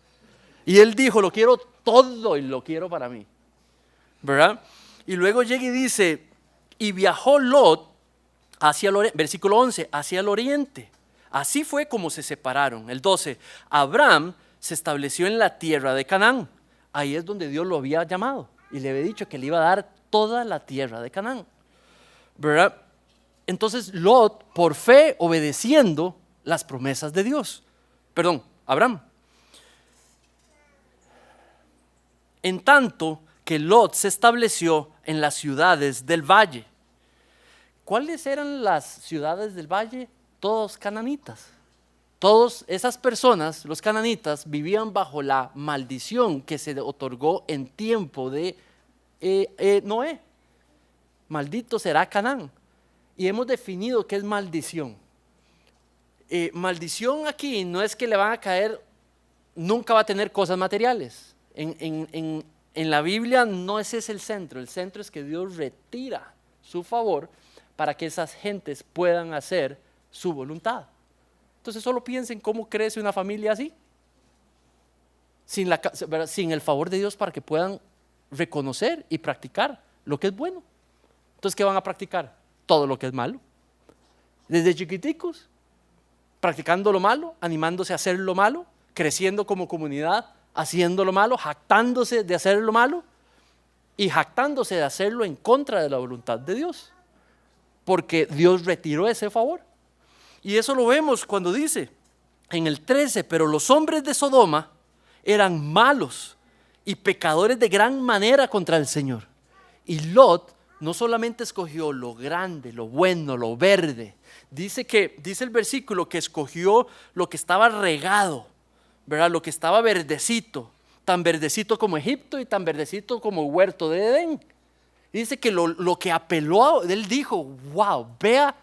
Y él dijo, lo quiero todo y lo quiero para mí, ¿verdad? Y luego llega y dice, y viajó Lot hacia el oriente, versículo 11, hacia el oriente. Así fue como se separaron. El 12, Abraham se estableció en la tierra de Canaán. Ahí es donde Dios lo había llamado y le había dicho que le iba a dar toda la tierra de Canaán, ¿verdad? Entonces Lot, por fe, obedeciendo las promesas de Dios. Perdón, Abraham. En tanto que Lot se estableció en las ciudades del valle. ¿Cuáles eran las ciudades del valle? Todos cananitas. Todas esas personas, los cananitas, vivían bajo la maldición que se otorgó en tiempo de Noé. Maldito será Canaán. Y hemos definido qué es maldición. Maldición aquí no es que le van a caer, nunca va a tener cosas materiales. En la Biblia no ese es el centro es que Dios retira su favor para que esas gentes puedan hacer su voluntad. Entonces solo piensen cómo crece una familia así, sin el favor de Dios para que puedan reconocer y practicar lo que es bueno. Entonces, ¿qué van a practicar? Todo lo que es malo. Desde chiquiticos, practicando lo malo, animándose a hacer lo malo, creciendo como comunidad, haciendo lo malo, jactándose de hacer lo malo y jactándose de hacerlo en contra de la voluntad de Dios, porque Dios retiró ese favor. Y eso lo vemos cuando dice en el 13, pero los hombres de Sodoma eran malos y pecadores de gran manera contra el Señor. Y Lot no solamente escogió lo grande, lo bueno, lo verde, dice el versículo que escogió lo que estaba regado, ¿verdad? Lo que estaba verdecito, tan verdecito como Egipto y tan verdecito como el huerto de Edén. Dice que lo que apeló, él dijo, wow, vea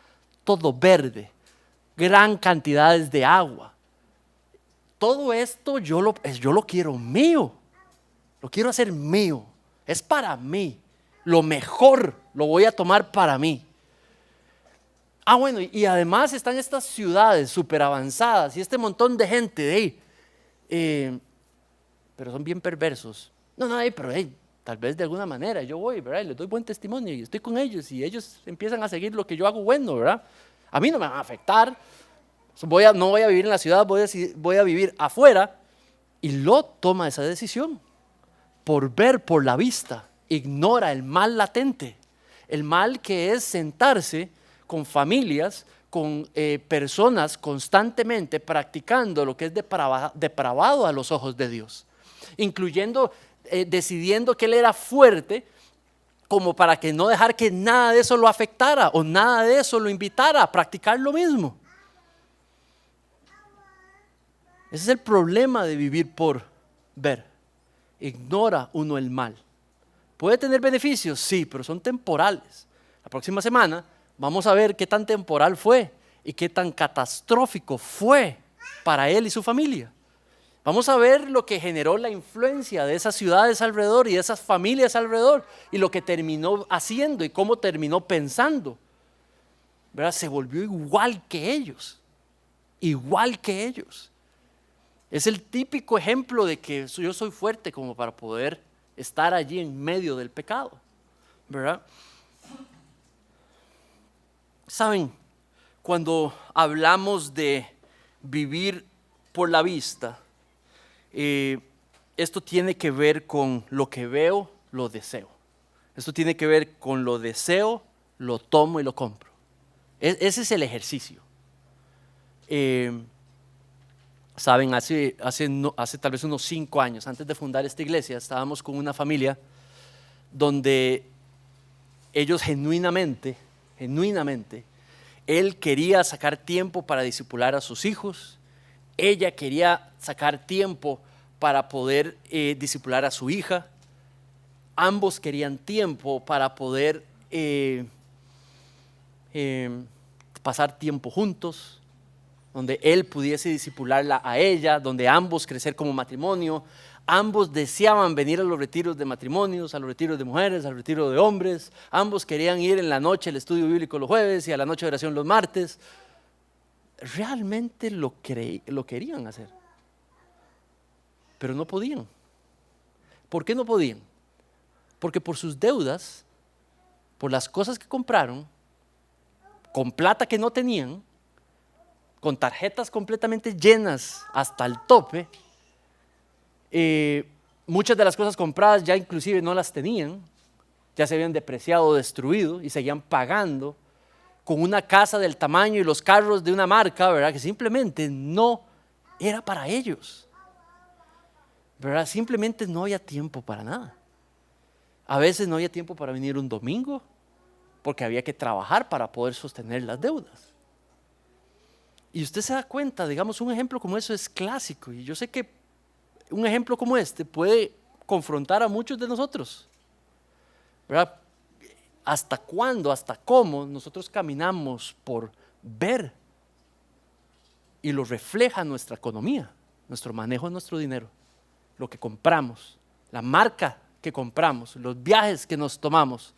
todo verde, gran cantidades de agua. Todo esto yo lo quiero mío, lo quiero hacer mío, es para mí, lo mejor lo voy a tomar para mí. Bueno, y además están estas ciudades súper avanzadas y este montón de gente de ahí, pero son bien perversos. No, pero Tal vez de alguna manera yo voy, ¿verdad? Y les doy buen testimonio y estoy con ellos y ellos empiezan a seguir lo que yo hago bueno, ¿verdad? A mí no me van a afectar. No voy a vivir en la ciudad, voy a vivir afuera. Y Lot toma esa decisión. Por ver, por la vista, ignora el mal latente. El mal que es sentarse con familias, con personas constantemente practicando lo que es depravado a los ojos de Dios. Incluyendo, decidiendo que él era fuerte como para que no dejar que nada de eso lo afectara o nada de eso lo invitara a practicar lo mismo. Ese es el problema de vivir por ver. Ignora uno el mal. ¿Puede tener beneficios? Sí, pero son temporales. La próxima semana vamos a ver qué tan temporal fue y qué tan catastrófico fue para él y su familia. Vamos a ver lo que generó la influencia de esas ciudades alrededor y de esas familias alrededor y lo que terminó haciendo y cómo terminó pensando. ¿Verdad? Se volvió igual que ellos. Igual que ellos. Es el típico ejemplo de que yo soy fuerte como para poder estar allí en medio del pecado, ¿verdad? Saben, cuando hablamos de vivir por la vista, esto tiene que ver con lo que veo, lo deseo. Esto tiene que ver con lo deseo, lo tomo y lo compro. Ese es el ejercicio. Saben, hace tal vez unos 5 años, antes de fundar esta iglesia, estábamos con una familia donde ellos genuinamente, él quería sacar tiempo para discipular a sus hijos, ella quería sacar tiempo para poder discipular a su hija, ambos querían tiempo para poder pasar tiempo juntos, donde él pudiese discipularla a ella, donde ambos crecer como matrimonio. Ambos deseaban venir a los retiros de matrimonios, a los retiros de mujeres, al retiro de hombres. Ambos querían ir en la noche al estudio bíblico los jueves y a la noche de oración los martes. Realmente lo querían hacer, pero no podían. ¿Por qué no podían? Porque por sus deudas, por las cosas que compraron, con plata que no tenían, con tarjetas completamente llenas hasta el tope, muchas de las cosas compradas ya inclusive no las tenían, ya se habían depreciado o destruido y seguían pagando con una casa del tamaño y los carros de una marca, ¿verdad? Que simplemente no era para ellos, ¿verdad? Simplemente no había tiempo para nada. A veces no había tiempo para venir un domingo porque había que trabajar para poder sostener las deudas. Y usted se da cuenta, digamos, un ejemplo como eso es clásico. Y yo sé que un ejemplo como este puede confrontar a muchos de nosotros, ¿verdad? ¿Hasta cuándo, hasta cómo nosotros caminamos por ver? Y lo refleja nuestra economía, nuestro manejo de nuestro dinero, lo que compramos, la marca que compramos, los viajes que nos tomamos,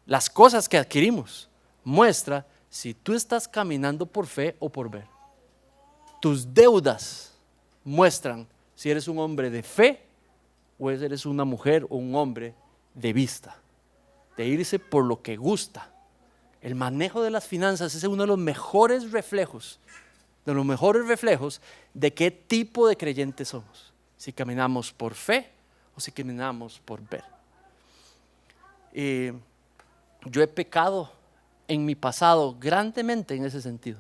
las cosas que adquirimos, muestra si tú estás caminando por fe o por ver. Tus deudas muestran si eres un hombre de fe o eres una mujer o un hombre de vista, de irse por lo que gusta. El manejo de las finanzas es uno de los mejores reflejos, de qué tipo de creyentes somos. Si caminamos por fe o si caminamos por ver. Yo he pecado en mi pasado grandemente en ese sentido.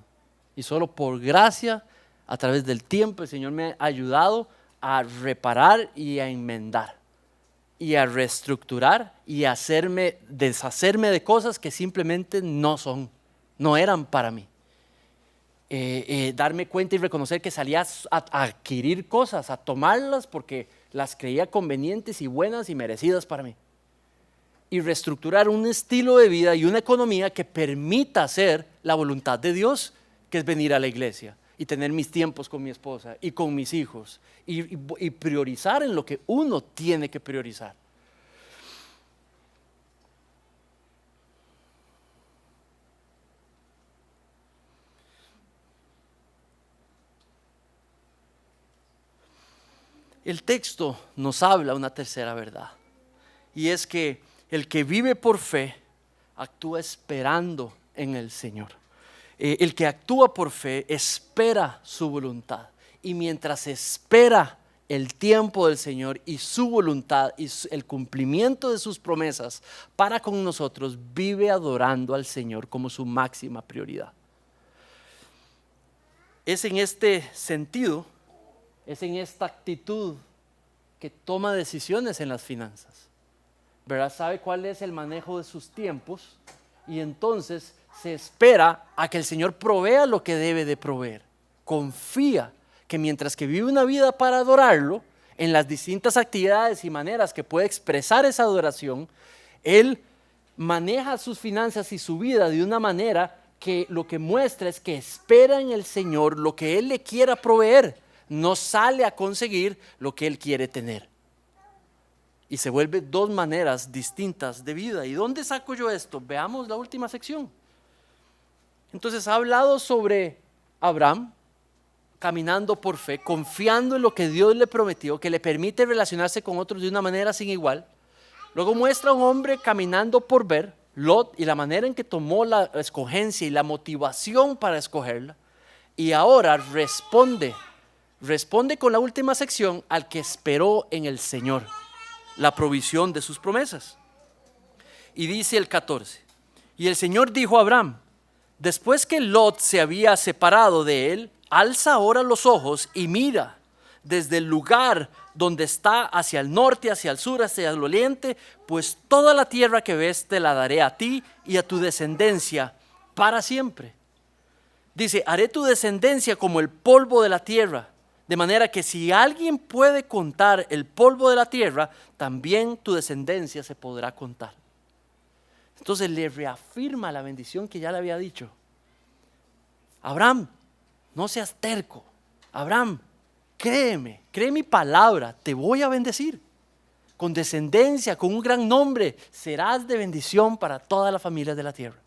Y solo por gracia, a través del tiempo, el Señor me ha ayudado a reparar y a enmendar. Y a reestructurar y a deshacerme de cosas que simplemente no eran para mí. Darme cuenta y reconocer que salía a adquirir cosas, a tomarlas porque las creía convenientes y buenas y merecidas para mí. Y reestructurar un estilo de vida y una economía que permita hacer la voluntad de Dios, que es venir a la iglesia y tener mis tiempos con mi esposa y con mis hijos y priorizar en lo que uno tiene que priorizar. El texto nos habla una tercera verdad, y es que el que vive por fe actúa esperando en el Señor. El que actúa por fe espera su voluntad, y mientras espera el tiempo del Señor y su voluntad y el cumplimiento de sus promesas para con nosotros, vive adorando al Señor como su máxima prioridad. Es en este sentido, es en esta actitud que toma decisiones en las finanzas, ¿verdad? Sabe cuál es el manejo de sus tiempos y entonces se espera a que el Señor provea lo que debe de proveer. Confía que mientras que vive una vida para adorarlo, en las distintas actividades y maneras que puede expresar esa adoración, Él maneja sus finanzas y su vida de una manera que lo que muestra es que espera en el Señor lo que Él le quiera proveer, no sale a conseguir lo que Él quiere tener. Y se vuelve dos maneras distintas de vida. ¿Y dónde saco yo esto? Veamos la última sección. Entonces ha hablado sobre Abraham caminando por fe, confiando en lo que Dios le prometió, que le permite relacionarse con otros de una manera sin igual. Luego muestra a un hombre caminando por ver, Lot, y la manera en que tomó la escogencia y la motivación para escogerla. Y ahora responde con la última sección al que esperó en el Señor, la provisión de sus promesas. Y dice el 14, y el Señor dijo a Abraham, después que Lot se había separado de él, alza ahora los ojos y mira desde el lugar donde está hacia el norte, hacia el sur, hacia el oriente, pues toda la tierra que ves te la daré a ti y a tu descendencia para siempre. Dice, haré tu descendencia como el polvo de la tierra, de manera que si alguien puede contar el polvo de la tierra, también tu descendencia se podrá contar. Entonces le reafirma la bendición que ya le había dicho. Abraham, no seas terco. Abraham, créeme, cree mi palabra, te voy a bendecir. Con descendencia, con un gran nombre, serás de bendición para todas las familias de la tierra.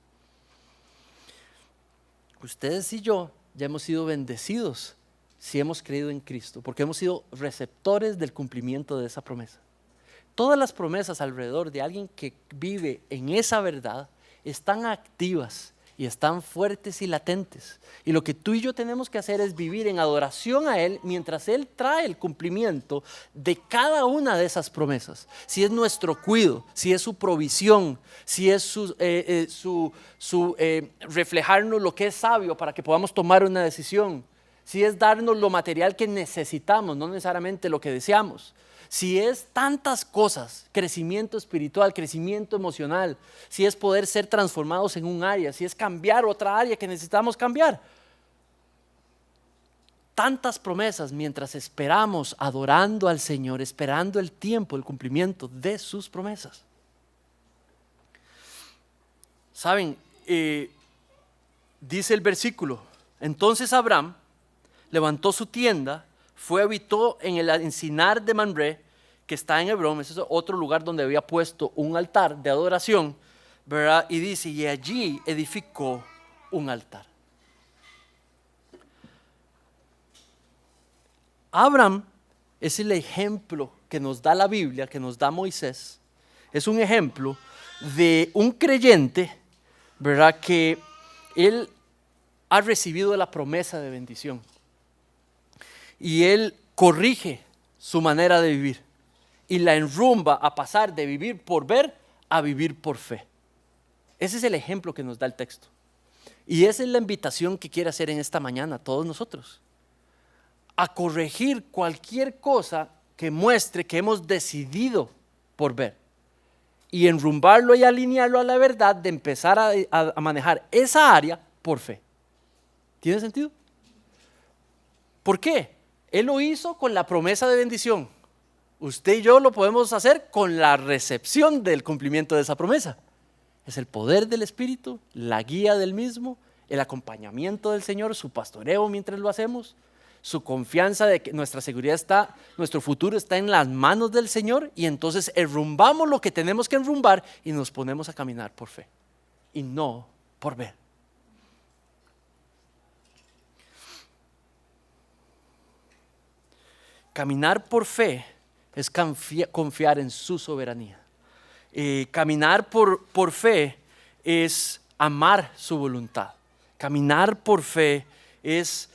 Ustedes y yo ya hemos sido bendecidos si hemos creído en Cristo, porque hemos sido receptores del cumplimiento de esa promesa. Todas las promesas alrededor de alguien que vive en esa verdad están activas y están fuertes y latentes. Y lo que tú y yo tenemos que hacer es vivir en adoración a Él mientras Él trae el cumplimiento de cada una de esas promesas. Si es nuestro cuidado, si es su provisión, si es su reflejarnos lo que es sabio para que podamos tomar una decisión, si es darnos lo material que necesitamos, no necesariamente lo que deseamos. Si es tantas cosas, crecimiento espiritual, crecimiento emocional, si es poder ser transformados en un área, si es cambiar otra área que necesitamos cambiar. Tantas promesas mientras esperamos adorando al Señor, esperando el tiempo, el cumplimiento de sus promesas. Saben, dice el versículo, entonces Abraham levantó su tienda, habitó en el encinar de Mamre, que está en Hebrón, ese es otro lugar donde había puesto un altar de adoración, ¿verdad? Y dice, y allí edificó un altar. Abraham es el ejemplo que nos da la Biblia, que nos da Moisés. Es un ejemplo de un creyente, ¿verdad? Que él ha recibido la promesa de bendición. Y él corrige su manera de vivir y la enrumba a pasar de vivir por ver a vivir por fe. Ese es el ejemplo que nos da el texto. Y esa es la invitación que quiere hacer en esta mañana a todos nosotros. A corregir cualquier cosa que muestre que hemos decidido por ver. Y enrumbarlo y alinearlo a la verdad de empezar a manejar esa área por fe. ¿Tiene sentido? ¿Por qué? Él lo hizo con la promesa de bendición. Usted y yo lo podemos hacer con la recepción del cumplimiento de esa promesa. Es el poder del Espíritu, la guía del mismo, el acompañamiento del Señor, su pastoreo mientras lo hacemos, su confianza de que nuestra seguridad está, nuestro futuro está en las manos del Señor, y entonces enrumbamos lo que tenemos que enrumbar y nos ponemos a caminar por fe y no por ver. Caminar por fe es confiar en su soberanía. Caminar por fe es amar su voluntad. Caminar por fe es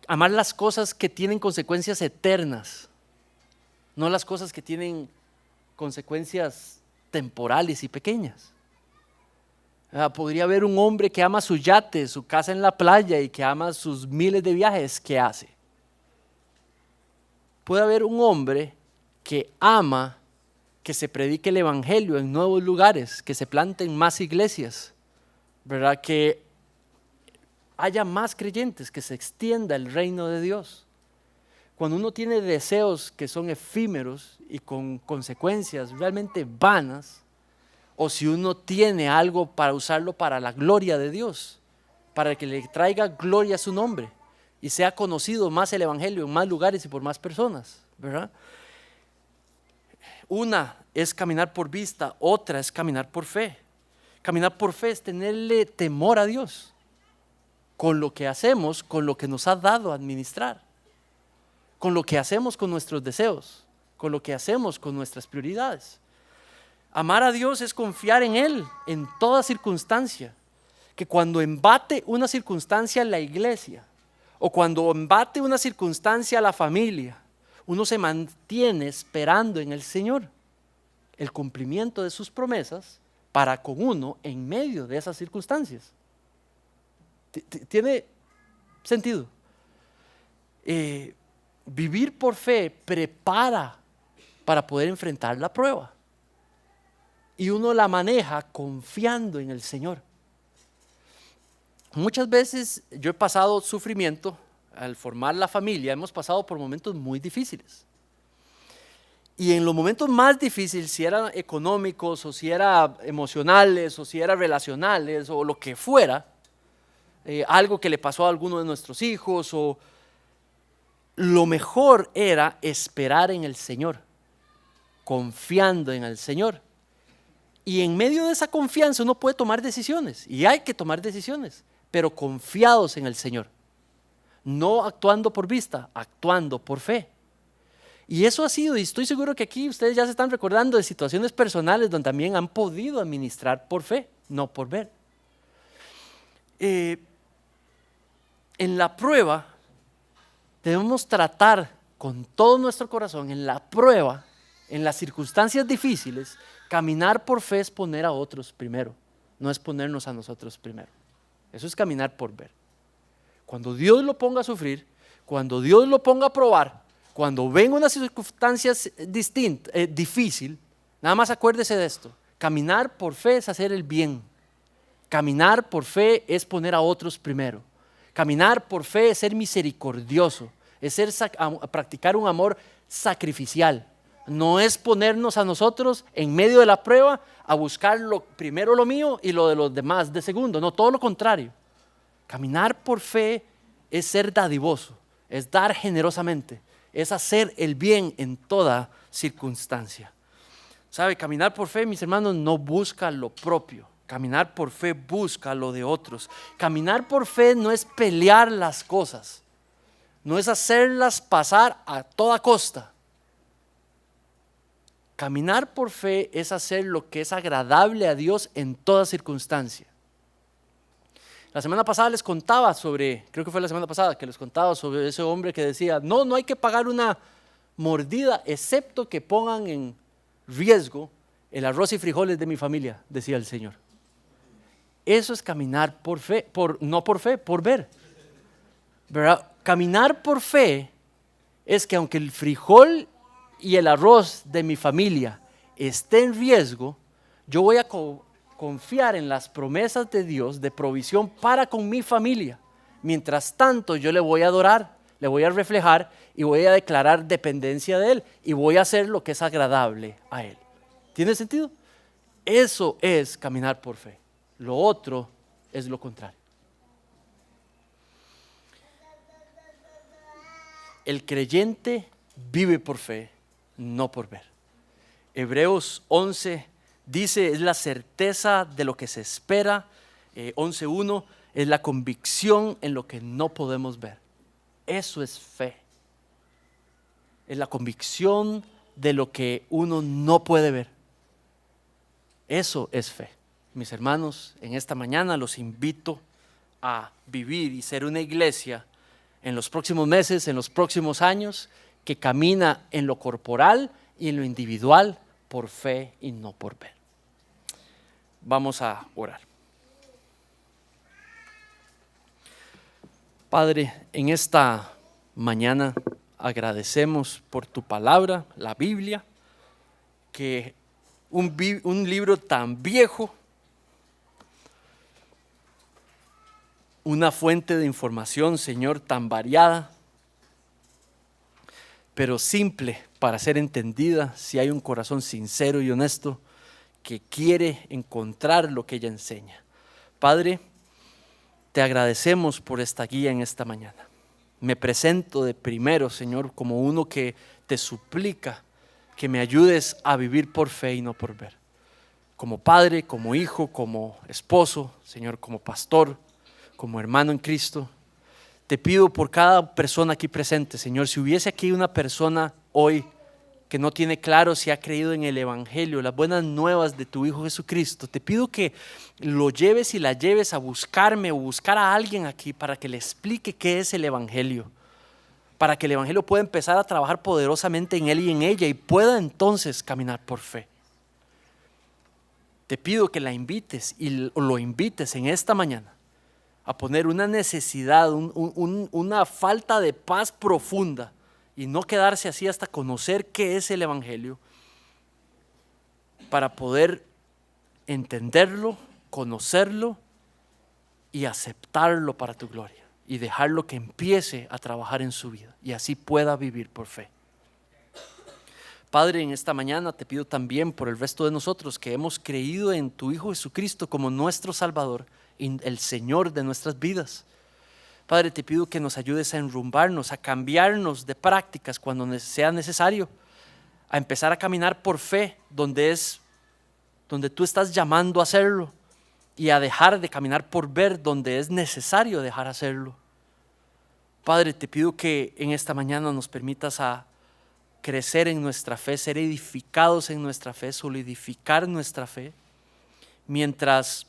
amar las cosas que tienen consecuencias eternas, no las cosas que tienen consecuencias temporales y pequeñas. Podría haber un hombre que ama su yate, su casa en la playa y que ama sus miles de viajes que hace. Puede haber un hombre que ama que se predique el evangelio en nuevos lugares, que se planten más iglesias, ¿verdad? Que haya más creyentes, que se extienda el reino de Dios. Cuando uno tiene deseos que son efímeros y con consecuencias realmente vanas, o si uno tiene algo para usarlo para la gloria de Dios, para que le traiga gloria a su nombre y sea conocido más el evangelio en más lugares y por más personas, ¿verdad? Una es caminar por vista, otra es caminar por fe. Caminar por fe es tenerle temor a Dios con lo que hacemos, con lo que nos ha dado a administrar, con lo que hacemos con nuestros deseos, con lo que hacemos con nuestras prioridades. Amar a Dios es confiar en Él en toda circunstancia, que cuando embate una circunstancia en la iglesia o cuando embate una circunstancia a la familia, uno se mantiene esperando en el Señor el cumplimiento de sus promesas para con uno en medio de esas circunstancias. ¿Tiene sentido? Vivir por fe prepara para poder enfrentar la prueba. Y uno la maneja confiando en el Señor. Muchas veces yo he pasado sufrimiento al formar la familia, hemos pasado por momentos muy difíciles. Y en los momentos más difíciles, si eran económicos o si eran emocionales o si eran relacionales o lo que fuera, algo que le pasó a alguno de nuestros hijos, o lo mejor era esperar en el Señor, confiando en el Señor. Y en medio de esa confianza uno puede tomar decisiones, y hay que tomar decisiones, pero confiados en el Señor. No actuando por vista, actuando por fe. Y eso ha sido, y estoy seguro que aquí ustedes ya se están recordando de situaciones personales donde también han podido administrar por fe, no por ver. En la prueba debemos tratar con todo nuestro corazón, en la prueba, en las circunstancias difíciles, caminar por fe es poner a otros primero, no es ponernos a nosotros primero. Eso es caminar por ver. Cuando Dios lo ponga a sufrir, cuando Dios lo ponga a probar, cuando venga una circunstancia difícil, nada más acuérdese de esto: caminar por fe es hacer el bien. Caminar por fe es poner a otros primero. Caminar por fe es ser misericordioso, es practicar un amor sacrificial. No es ponernos a nosotros en medio de la prueba a buscar primero lo mío y lo de los demás de segundo. No, todo lo contrario. Caminar por fe es ser dadivoso, es dar generosamente, es hacer el bien en toda circunstancia. ¿Sabe? Caminar por fe, mis hermanos, no busca lo propio. Caminar por fe busca lo de otros. Caminar por fe no es pelear las cosas, no es hacerlas pasar a toda costa. Caminar por fe es hacer lo que es agradable a Dios en toda circunstancia. La semana pasada les contaba creo que fue la semana pasada que les contaba sobre ese hombre que decía: no hay que pagar una mordida excepto que pongan en riesgo el arroz y frijoles de mi familia, decía el Señor. Eso es caminar por fe, no por fe, por ver. ¿Verdad? Caminar por fe es que aunque el frijol y el arroz de mi familia esté en riesgo, yo voy a confiar en las promesas de Dios de provisión para con mi familia. Mientras tanto, yo le voy a adorar, le voy a reflejar y voy a declarar dependencia de Él y voy a hacer lo que es agradable a Él. ¿Tiene sentido? Eso es caminar por fe. Lo otro es lo contrario. El creyente vive por fe, no por ver. Hebreos 11 dice: es la certeza de lo que se espera. 11:1 es la convicción en lo que no podemos ver. Eso es fe. Es la convicción de lo que uno no puede ver. Eso es fe. Mis hermanos, en esta mañana los invito a vivir y ser una iglesia en los próximos meses, en los próximos años, que camina en lo corporal y en lo individual por fe y no por ver. Vamos a orar. Padre, en esta mañana agradecemos por tu palabra, la Biblia, que un libro tan viejo, una fuente de información, Señor, tan variada, pero simple para ser entendida si hay un corazón sincero y honesto que quiere encontrar lo que ella enseña. Padre, te agradecemos por esta guía en esta mañana. Me presento de primero, Señor, como uno que te suplica que me ayudes a vivir por fe y no por ver. Como padre, como hijo, como esposo, Señor, como pastor, como hermano en Cristo. Te pido por cada persona aquí presente, Señor, si hubiese aquí una persona hoy que no tiene claro si ha creído en el Evangelio, las buenas nuevas de tu Hijo Jesucristo, te pido que lo lleves y la lleves a buscarme o buscar a alguien aquí para que le explique qué es el Evangelio, para que el Evangelio pueda empezar a trabajar poderosamente en él y en ella y pueda entonces caminar por fe. Te pido que la invites y lo invites en esta mañana a poner una necesidad, una falta de paz profunda y no quedarse así hasta conocer qué es el Evangelio, para poder entenderlo, conocerlo y aceptarlo para tu gloria y dejarlo que empiece a trabajar en su vida y así pueda vivir por fe. Padre, en esta mañana te pido también por el resto de nosotros que hemos creído en tu Hijo Jesucristo como nuestro Salvador y el Señor de nuestras vidas. Padre, te pido que nos ayudes a enrumbarnos, a cambiarnos de prácticas cuando sea necesario, a empezar a caminar por fe donde tú estás llamando a hacerlo y a dejar de caminar por ver donde es necesario dejar hacerlo. Padre, te pido que en esta mañana nos permitas a crecer en nuestra fe, ser edificados en nuestra fe, solidificar nuestra fe, mientras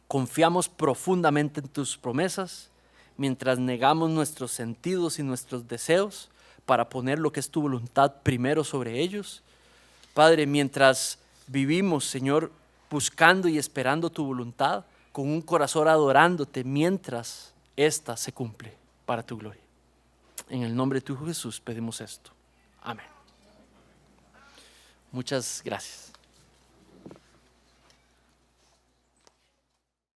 confiamos profundamente en tus promesas, mientras negamos nuestros sentidos y nuestros deseos para poner lo que es tu voluntad primero sobre ellos. Padre, mientras vivimos, Señor, buscando y esperando tu voluntad, con un corazón adorándote mientras ésta se cumple para tu gloria. En el nombre de tu Hijo Jesús pedimos esto. Amén. Muchas gracias.